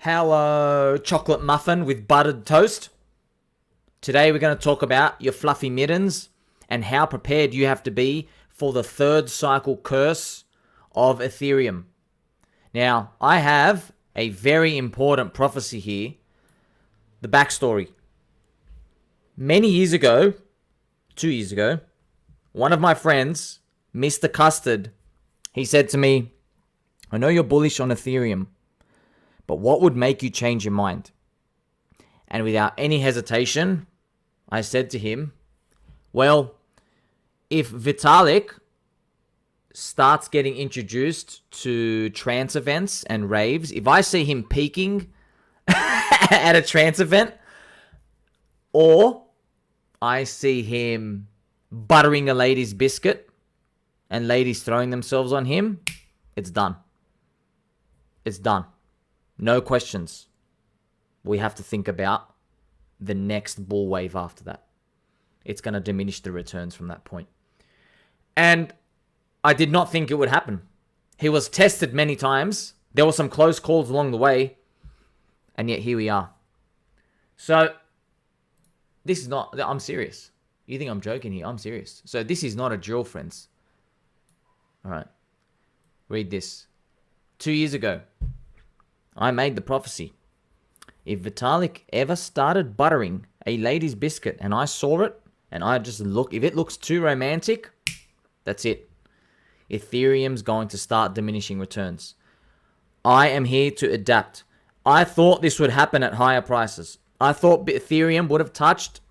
Hello, chocolate muffin with buttered toast. Today we're going to talk about your fluffy mittens and how prepared you have to be for the third cycle curse of Ethereum. Now, I have a very important prophecy here. The backstory. Many years ago, 2 years ago, one of my friends, Mr. Custard, he said to me, I know you're bullish on Ethereum, but what would make you change your mind? And without any hesitation, I said to him, well, if Vitalik starts getting introduced to trance events and raves, if I see him peaking at a trance event, or I see him buttering a lady's biscuit and ladies throwing themselves on him, it's done. It's done. No questions. We have to think about the next bull wave after that. It's going to diminish the returns from that point. And I did not think it would happen. He was tested many times. There were some close calls along the way. And yet here we are. So, this is not... I'm serious. You think I'm joking here? I'm serious. So, this is not a drill, friends. Alright. Read this. 2 years ago, I made the prophecy. If Vitalik ever started buttering a lady's biscuit and I saw it, and I just look, if it looks too romantic, that's it. Ethereum's going to start diminishing returns. I am here to adapt. I thought this would happen at higher prices. I thought Ethereum would have touched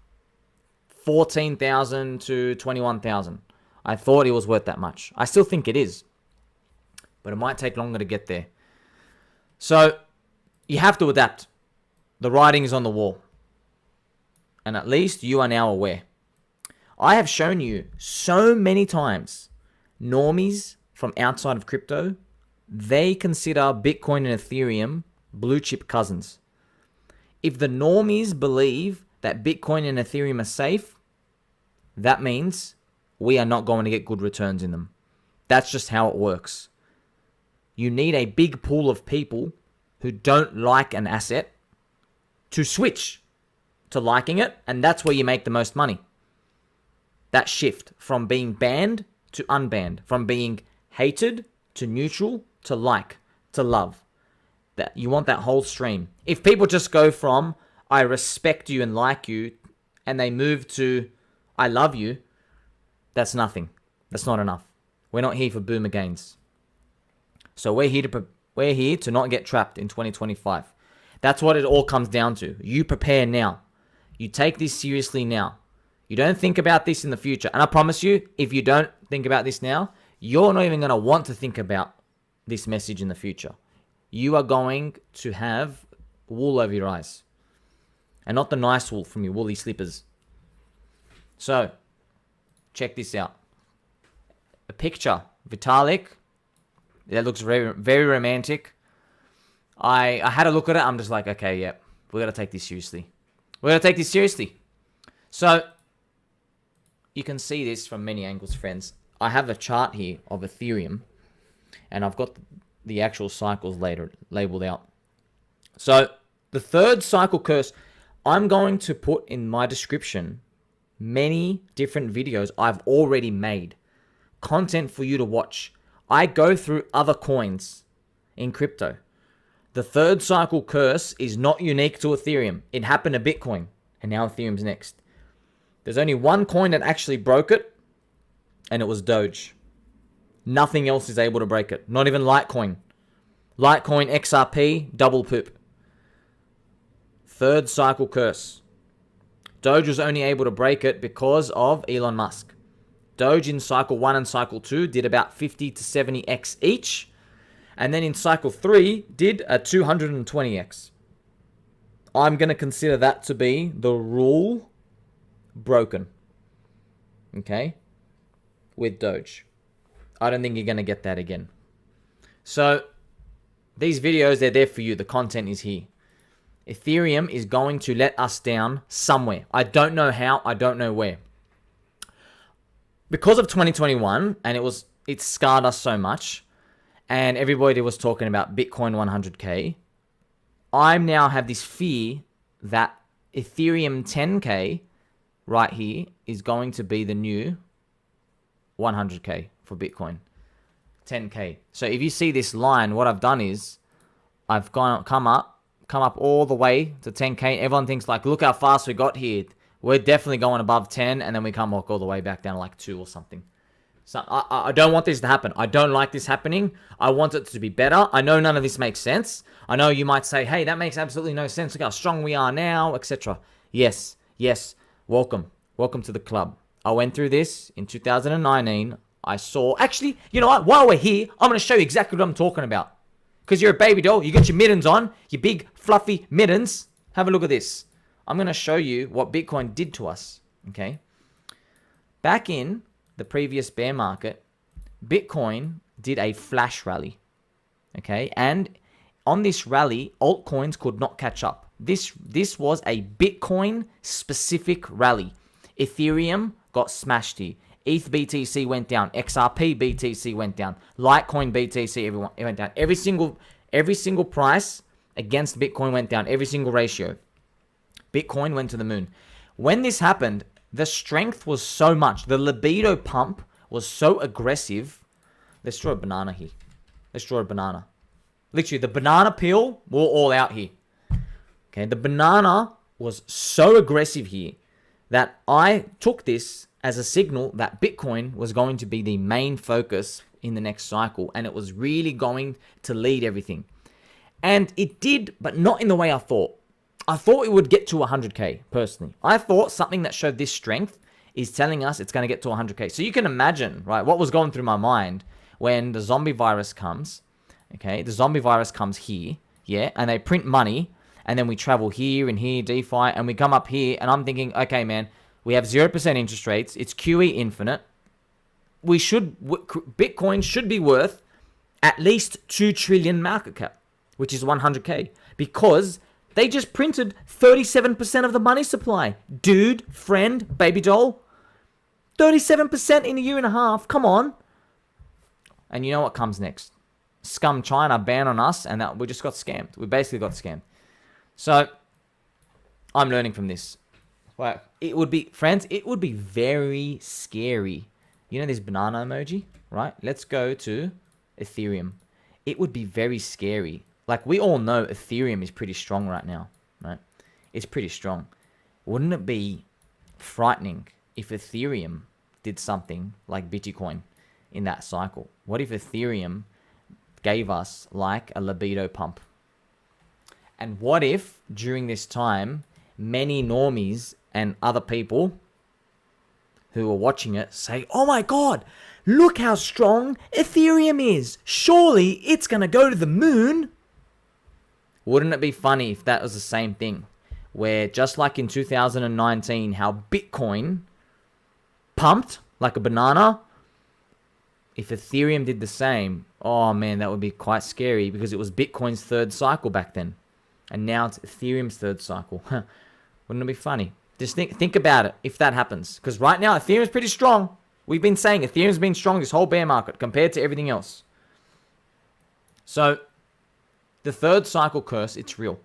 14,000 to 21,000. I thought it was worth that much. I still think it is. But it might take longer to get there. So, you have to adapt. The writing is on the wall. And at least you are now aware. I have shown you so many times, normies from outside of crypto, they consider Bitcoin and Ethereum blue chip cousins. If the normies believe that Bitcoin and Ethereum are safe, that means we are not going to get good returns in them. That's just how it works. You need a big pool of people who don't like an asset to switch to liking it, and that's where you make the most money. That shift from being banned to unbanned, from being hated to neutral to like to love. That you want that whole stream. If people just go from I respect you and like you and they move to I love you, that's nothing. That's not enough. We're not here for boomer gains. So we're here to not get trapped in 2025. That's what it all comes down to. You prepare now. You take this seriously now. You don't think about this in the future. And I promise you, if you don't think about this now, you're not even going to want to think about this message in the future. You are going to have wool over your eyes. And not the nice wool from your woolly slippers. So, check this out. A picture. Vitalik. That looks very, very romantic. I had a look at it. I'm just like, okay, yeah, we got to take this seriously. We got to take this seriously. So, you can see this from many angles, friends. I have a chart here of Ethereum, and I've got the actual cycles later labeled out. So, the third cycle curse, I'm going to put in my description many different videos I've already made. Content for you to watch. I go through other coins in crypto. The third cycle curse is not unique to Ethereum. It happened to Bitcoin, and now Ethereum's next. There's only one coin that actually broke it, and it was Doge. Nothing else is able to break it. Not even Litecoin. Litecoin XRP, double poop. Third cycle curse. Doge was only able to break it because of Elon Musk. Doge in cycle 1 and cycle 2 did about 50 to 70x each. And then in cycle 3 did a 220x. I'm going to consider that to be the rule broken. Okay? With Doge. I don't think you're going to get that again. So, these videos, they're there for you. The content is here. Ethereum is going to let us down somewhere. I don't know how. I don't know where. Because of 2021, and it scarred us so much, and everybody was talking about Bitcoin 100K, I now have this fear that Ethereum 10K right here is going to be the new 100K for Bitcoin. 10K. So if you see this line, what I've done is I've come up all the way to 10K. Everyone thinks like, look how fast we got here. We're definitely going above 10, and then we come all the way back down to like 2 or something. So I don't want this to happen. I don't like this happening. I want it to be better. I know none of this makes sense. I know you might say, hey, that makes absolutely no sense. Look how strong we are now, etc. Yes. Welcome to the club. I went through this in 2019. I saw... Actually, you know what? While we're here, I'm going to show you exactly what I'm talking about. Because you're a baby doll. You got your mittens on. Your big, fluffy mittens. Have a look at this. I'm going to show you what Bitcoin did to us. Okay? Back in the previous bear market, Bitcoin did a flash rally. Okay? And on this rally, altcoins could not catch up. This was a Bitcoin-specific rally. Ethereum got smashed here. ETH BTC went down. XRP BTC went down. Litecoin BTC it went down. Every single price against Bitcoin went down. Every single ratio. Bitcoin went to the moon. When this happened, the strength was so much. The libido pump was so aggressive. Let's draw a banana here. Let's draw a banana. Literally, the banana peel, we're all out here. Okay, the banana was so aggressive here that I took this as a signal that Bitcoin was going to be the main focus in the next cycle, and it was really going to lead everything. And it did, but not in the way I thought. I thought it would get to 100K, personally. I thought something that showed this strength is telling us it's going to get to 100K. So you can imagine, right, what was going through my mind when the zombie virus comes. Okay, the zombie virus comes here, yeah, and they print money, and then we travel here and here, DeFi, and we come up here, and I'm thinking, okay, man, we have 0% interest rates. It's QE infinite. Bitcoin should be worth at least 2 trillion market cap, which is 100K, because they just printed 37% of the money supply. Dude, friend, baby doll, 37% in a year and a half. Come on. And you know what comes next? Scum China ban on us, and we just got scammed. We basically got scammed. So I'm learning from this. Well, it would be, friends, it would be very scary. You know this banana emoji, right? Let's go to Ethereum. It would be very scary. Like, we all know Ethereum is pretty strong right now, right? It's pretty strong. Wouldn't it be frightening if Ethereum did something like Bitcoin in that cycle? What if Ethereum gave us like a libido pump? And what if during this time, many normies and other people who are watching it say, oh my God, look how strong Ethereum is. Surely it's going to go to the moon. Wouldn't it be funny if that was the same thing? Where just like in 2019, how Bitcoin pumped like a banana, if Ethereum did the same, oh man, that would be quite scary, because it was Bitcoin's third cycle back then. And now it's Ethereum's third cycle. Wouldn't it be funny? Just think about it if that happens. Because right now, Ethereum's pretty strong. We've been saying Ethereum's been strong this whole bear market compared to everything else. So, the third cycle curse, it's real.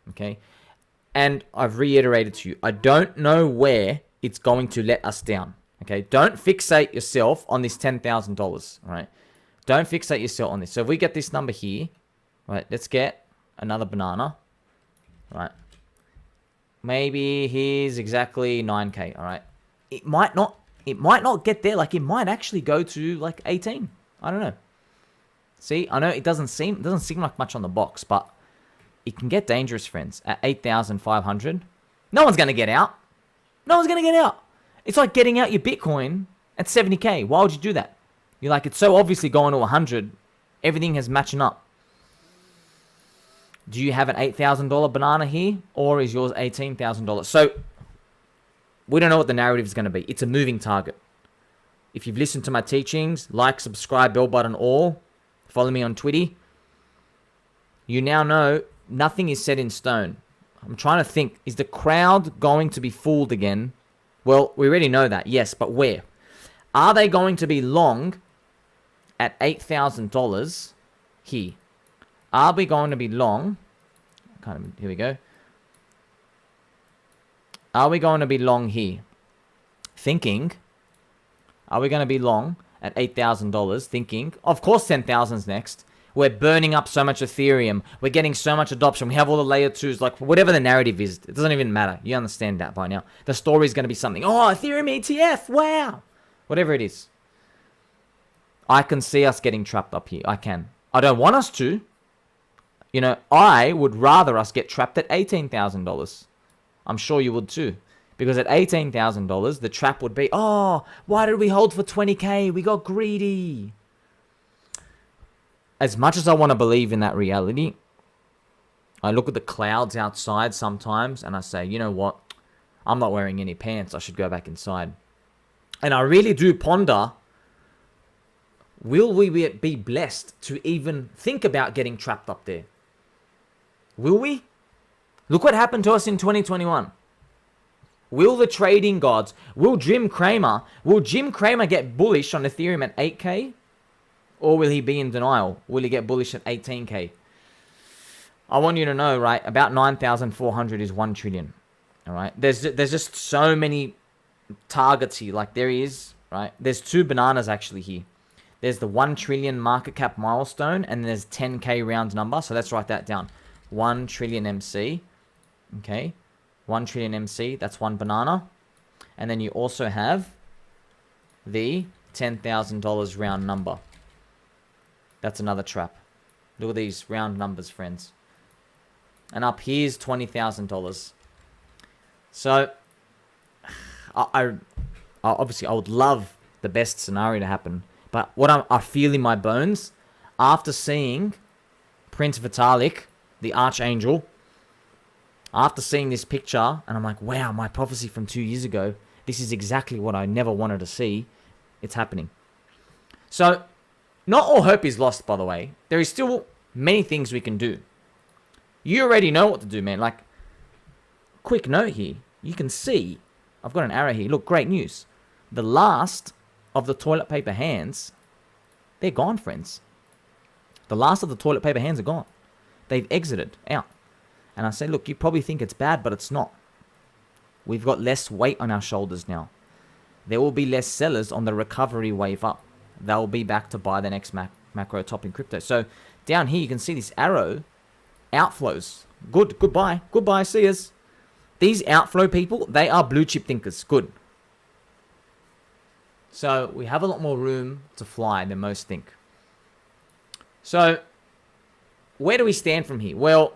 Okay? And I've reiterated to you, I don't know where it's going to let us down. Okay? Don't fixate yourself on this $10,000. Right? Don't fixate yourself on this. So if we get this number here, right, let's get another banana. Right? Maybe here's exactly 9K. All right? It might not get there. Like, it might actually go to like 18. I don't know. See, I know it doesn't seem like much on the box, but it can get dangerous, friends. At 8,500, no one's gonna get out. No one's gonna get out. It's like getting out your Bitcoin at 70K. Why would you do that? You're like, it's so obviously going to 100. Everything is matching up. Do you have an $8,000 banana here, or is yours $18,000? So we don't know what the narrative is going to be. It's a moving target. If you've listened to my teachings, like, subscribe, bell button, all, follow me on Twitter, you now know nothing is set in stone. I'm trying to think, is the crowd going to be fooled again? Well, we already know that, yes, but where? Are they going to be long at $8,000 here? Are we going to be long? Here we go. Are we going to be long here? Are we going to be long at $8,000 thinking, of course 10,000's next. We're burning up so much Ethereum. We're getting so much adoption. We have all the layer 2s. Like, whatever the narrative is, it doesn't even matter. You understand that by now. The story is going to be something. Oh, Ethereum ETF. Wow. Whatever it is. I can see us getting trapped up here. I can. I don't want us to. You know, I would rather us get trapped at $18,000. I'm sure you would too. Because at $18,000, the trap would be, oh, why did we hold for 20K? We got greedy. As much as I want to believe in that reality, I look at the clouds outside sometimes and I say, you know what? I'm not wearing any pants. I should go back inside. And I really do ponder, will we be blessed to even think about getting trapped up there? Will we? Look what happened to us in 2021. Will the trading gods, will Jim Cramer get bullish on Ethereum at 8K? Or will he be in denial? Will he get bullish at 18K? I want you to know, right, about 9,400 is 1 trillion. All right? There's just so many targets here. Like there is, right? There's 2 bananas actually here. There's the 1 trillion market cap milestone and there's 10K round number. So let's write that down. 1 trillion MC. Okay. 1 trillion MC. That's 1 banana. And then you also have the $10,000 round number. That's another trap. Look at these round numbers, friends. And up here's $20,000. So, obviously I would love the best scenario to happen. But what I feel in my bones, after seeing Prince Vitalik, the Archangel, after seeing this picture, and I'm like, wow, my prophecy from 2 years ago, this is exactly what I never wanted to see. It's happening. So, not all hope is lost, by the way. There is still many things we can do. You already know what to do, man. Like, quick note here. You can see, I've got an arrow here. Look, great news. The last of the toilet paper hands, they're gone, friends. The last of the toilet paper hands are gone. They've exited out. And I say, look, you probably think it's bad, but it's not. We've got less weight on our shoulders now. There will be less sellers on the recovery wave up. They'll be back to buy the next macro top in crypto. So down here, you can see this arrow. Outflows. Good. Goodbye. Goodbye. See us. These outflow people, they are blue chip thinkers. Good. So we have a lot more room to fly than most think. So where do we stand from here? Well,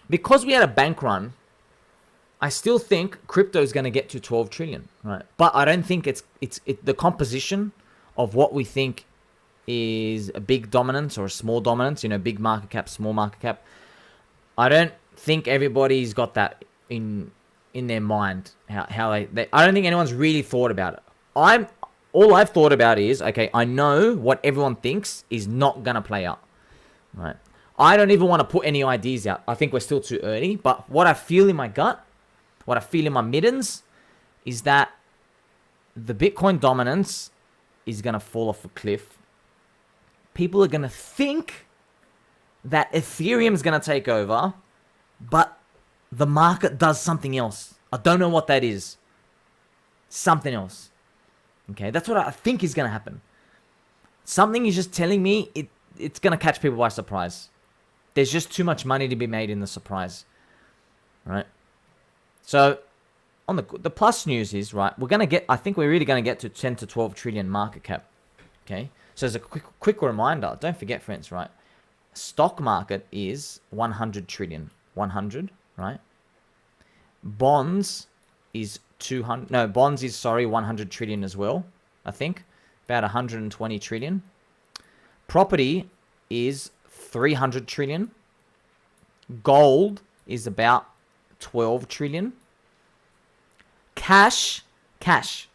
because we had a bank run, I still think crypto is going to get to 12 trillion, right? But I don't think it's the composition of what we think is a big dominance or a small dominance, you know, big market cap, small market cap. I don't think everybody's got that in their mind, how they I don't think anyone's really thought about it. All I've thought about is, okay, I know what everyone thinks is not going to play out, right? I don't even want to put any ideas out. I think we're still too early, but what I feel in my gut, what I feel in my middens is that the Bitcoin dominance is going to fall off a cliff. People are going to think that Ethereum is going to take over, but the market does something else. I don't know what that is. Something else. Okay, that's what I think is going to happen. Something is just telling me it's going to catch people by surprise. There's just too much money to be made in the surprise. Right? So, on the plus news is, right, I think we're really going to get to 10 to 12 trillion market cap. Okay? So, as a quick reminder, don't forget, friends, right? Stock market is 100 trillion. 100, right? Bonds is 100 trillion as well, I think. About 120 trillion. Property is 300 trillion. Gold is about 12 trillion. Cash,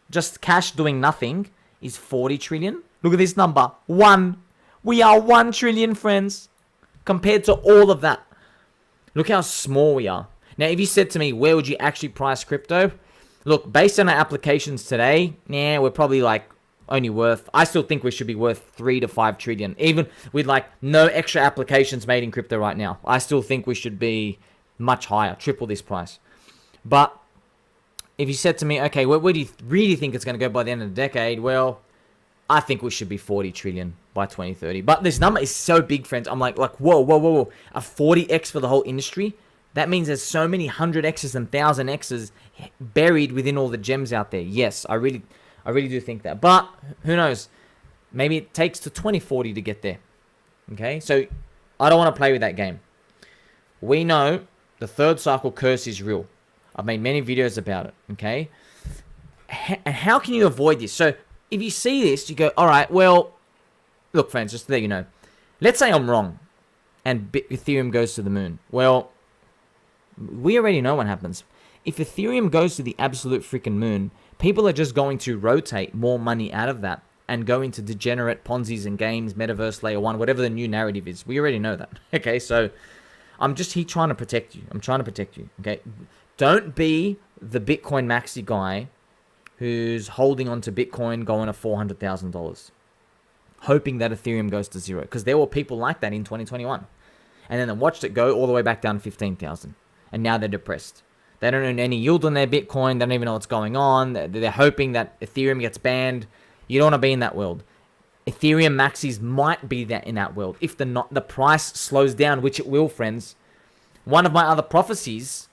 just cash doing nothing is 40 trillion. Look at this number. We are 1 trillion, friends, compared to all of that. Look how small we are. Now, if you said to me, where would you actually price crypto? Look, based on our applications today, we're probably like only worth, I still think we should be worth 3 to 5 trillion, even with like no extra applications made in crypto right now. I still think we should be much higher, triple this price. But if you said to me, okay, where do you really think it's going to go by the end of the decade? Well, I think we should be 40 trillion by 2030. But this number is so big, friends. I'm like, whoa. A 40x for the whole industry? That means there's so many 100x's and 1000x's buried within all the gems out there. Yes, I really do think that. But who knows? Maybe it takes to 2040 to get there. Okay? So I don't want to play with that game. We know the third cycle curse is real. I've made many videos about it. Okay? And how can you avoid this? So if you see this, you go, all right, well, look, friends, just to let you know. Let's say I'm wrong and Ethereum goes to the moon. Well, we already know what happens. If Ethereum goes to the absolute freaking moon, people are just going to rotate more money out of that and go into degenerate Ponzi's and games, metaverse layer 1, whatever the new narrative is. We already know that. Okay, so I'm just here trying to protect you. I'm trying to protect you. Okay, don't be the Bitcoin maxi guy who's holding on to Bitcoin going to $400,000, hoping that Ethereum goes to zero. Because there were people like that in 2021. And then they watched it go all the way back down to 15,000. And now they're depressed. They don't earn any yield on their Bitcoin. They don't even know what's going on. They're hoping that Ethereum gets banned. You don't want to be in that world. Ethereum maxis might be that in that world. If the price slows down, which it will, friends. One of my other prophecies,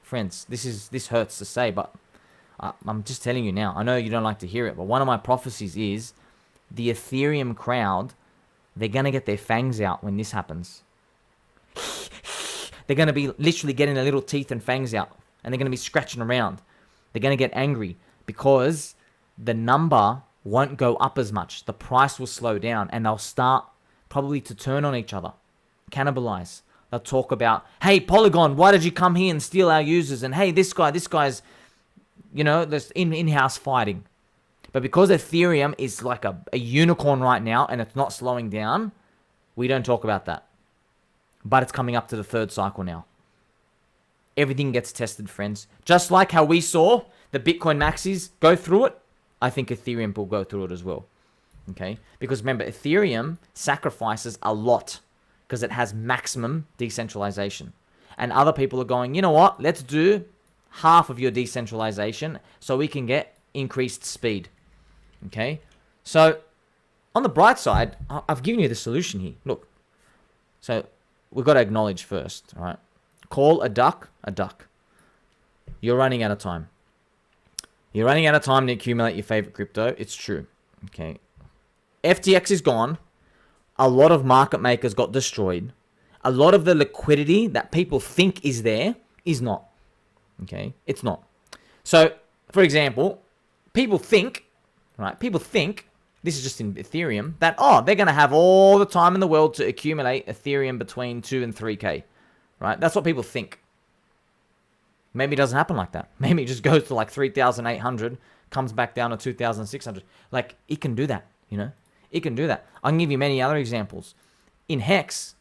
friends, this hurts to say, but I'm just telling you now. I know you don't like to hear it, but one of my prophecies is the Ethereum crowd, they're going to get their fangs out when this happens. They're going to be literally getting their little teeth and fangs out. And they're going to be scratching around. They're going to get angry because the number won't go up as much. The price will slow down. And they'll start probably to turn on each other. Cannibalize. They'll talk about, hey, Polygon, why did you come here and steal our users? And hey, this guy's, you know, there's in-house fighting. But because Ethereum is like a unicorn right now and it's not slowing down, we don't talk about that. But it's coming up to the third cycle now. Everything gets tested, friends. Just like how we saw the Bitcoin maxis go through it, I think Ethereum will go through it as well. Okay? Because remember, Ethereum sacrifices a lot because it has maximum decentralization. And other people are going, you know what? Let's do half of your decentralization so we can get increased speed. Okay? So, on the bright side, I've given you the solution here. Look. So, we've got to acknowledge first, all right? Call a duck a duck. You're running out of time. You're running out of time to accumulate your favorite crypto. It's true, okay? FTX is gone. A lot of market makers got destroyed. A lot of the liquidity that people think is there is not, okay? It's not. So, for example, people think, right? People think, this is just in Ethereum, that, they're going to have all the time in the world to accumulate Ethereum between 2 and 3K, right? That's what people think. Maybe it doesn't happen like that. Maybe it just goes to like 3,800, comes back down to 2,600. Like, it can do that, you know? It can do that. I can give you many other examples. In Hex,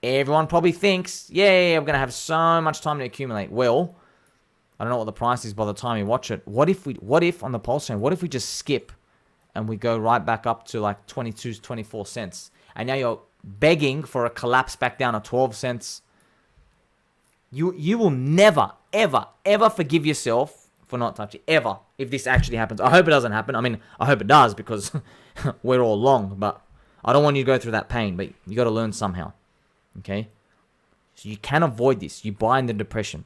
everyone probably thinks, yeah, I'm going to have so much time to accumulate. Well, I don't know what the price is by the time you watch it. What if on the pulse chain, what if we just skip and we go right back up to like 22, 24 cents. And now you're begging for a collapse back down to 12 cents. You will never, ever, ever forgive yourself for not touching. Ever. If this actually happens. I hope it doesn't happen. I mean, I hope it does because we're all long. But I don't want you to go through that pain. But you got to learn somehow. Okay? So you can avoid this. You buy in the depression.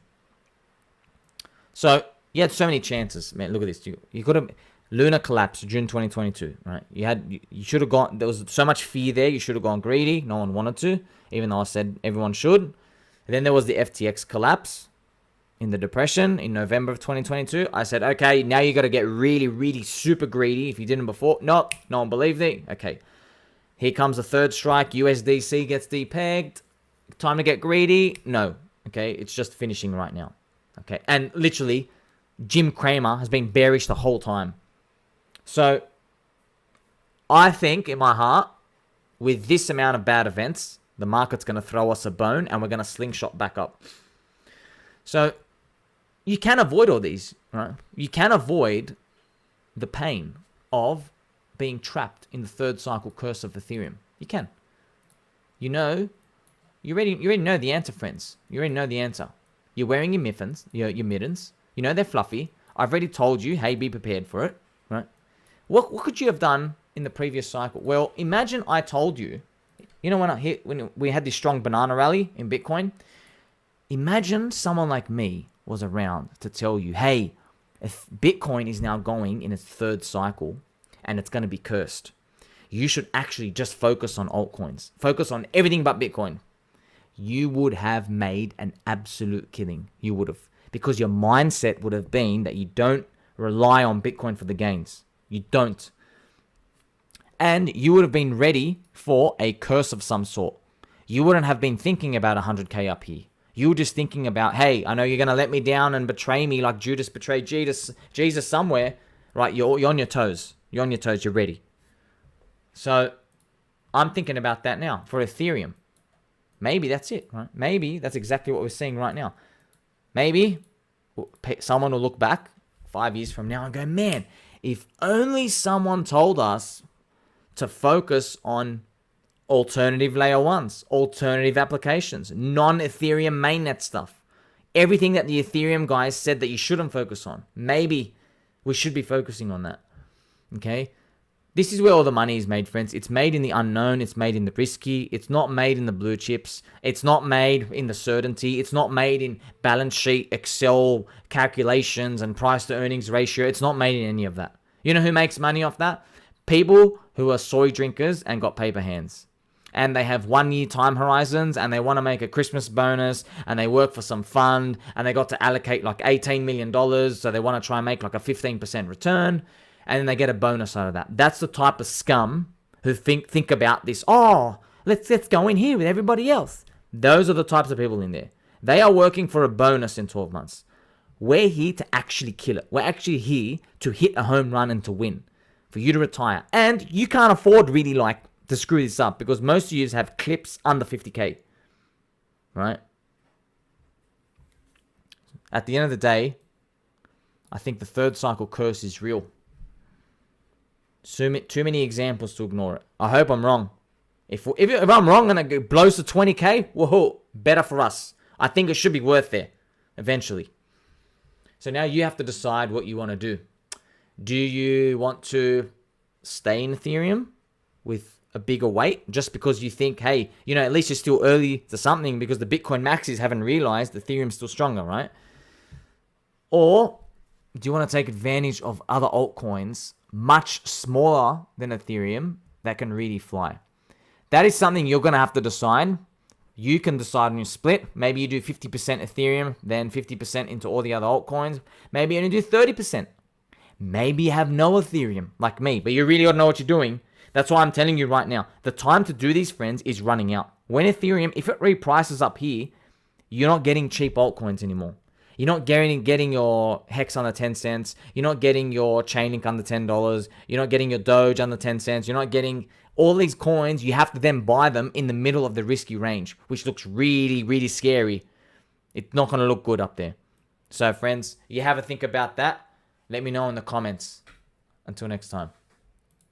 So you had so many chances. Man, look at this. You could have... Luna collapsed June 2022, right? You should have gone, there was so much fear there, you should have gone greedy. No one wanted to, even though I said everyone should. And then there was the FTX collapse in the depression in November of 2022. I said, okay, now you got to get really, really super greedy. If you didn't before, nope, no one believed it. Okay, here comes the third strike. USDC gets depegged. Time to get greedy? No. Okay, it's just finishing right now. Okay, and literally, Jim Cramer has been bearish the whole time. So, I think in my heart, with this amount of bad events, the market's going to throw us a bone and we're going to slingshot back up. So, you can avoid all these, right? You can avoid the pain of being trapped in the third cycle curse of Ethereum. You can. You know, you already know the answer, friends. You already know the answer. You're wearing your mittens, your mittens. You know they're fluffy. I've already told you, hey, be prepared for it, right? What could you have done in the previous cycle? Well, imagine I told you, you know, when we had this strong banana rally in Bitcoin, imagine someone like me was around to tell you, hey, if Bitcoin is now going in its third cycle and it's going to be cursed. You should actually just focus on altcoins. Focus on everything but Bitcoin. You would have made an absolute killing. You would have. Because your mindset would have been that you don't rely on Bitcoin for the gains. You don't. And you would have been ready for a curse of some sort. You wouldn't have been thinking about 100K up here. You were just thinking about, hey, I know you're going to let me down and betray me like Judas betrayed Jesus somewhere. Right, you're on your toes. You're on your toes. You're ready. So I'm thinking about that now for Ethereum. Maybe that's it, right? Maybe that's exactly what we're seeing right now. Maybe someone will look back 5 years from now and go, man, if only someone told us to focus on alternative layer ones, alternative applications, non-Ethereum mainnet stuff. Everything that the Ethereum guys said that you shouldn't focus on. Maybe we should be focusing on that. Okay? This is where all the money is made, friends. It's made in the unknown. It's made in the risky. It's not made in the blue chips. It's not made in the certainty. It's not made in balance sheet, Excel calculations and price to earnings ratio. It's not made in any of that. You know who makes money off that? People who are soy drinkers and got paper hands. And they have 1 year time horizons and they want to make a Christmas bonus and they work for some fund and they got to allocate like $18 million. So they want to try and make like a 15% return. And then they get a bonus out of that. That's the type of scum who think about this. Oh, let's go in here with everybody else. Those are the types of people in there. They are working for a bonus in 12 months. We're here to actually kill it. We're actually here to hit a home run and to win. For you to retire. And you can't afford really like to screw this up because most of you have clips under 50K. Right? At the end of the day, I think the third cycle curse is real. Too many examples to ignore it. I hope I'm wrong. If I'm wrong and it blows to 20K, woohoo, better for us. I think it should be worth there eventually. So now you have to decide what you want to do. Do you want to stay in Ethereum with a bigger weight just because you think, hey, you know, at least you're still early to something because the Bitcoin maxis haven't realized Ethereum's still stronger, right? Or do you want to take advantage of other altcoins much smaller than Ethereum that can really fly? That is something you're going to have to decide. You can decide on your split. Maybe you do 50% Ethereum, then 50% into all the other altcoins. Maybe you only do 30%. Maybe you have no Ethereum, like me, but you really got to know what you're doing. That's why I'm telling you right now. The time to do these, friends, is running out. When Ethereum, if it reprices up here, you're not getting cheap altcoins anymore. You're not getting your Hex under 10 cents. You're not getting your Chainlink under $10. You're not getting your Doge under 10 cents. You're not getting all these coins. You have to then buy them in the middle of the risky range, which looks really, really scary. It's not going to look good up there. So, friends, you have a think about that. Let me know in the comments. Until next time.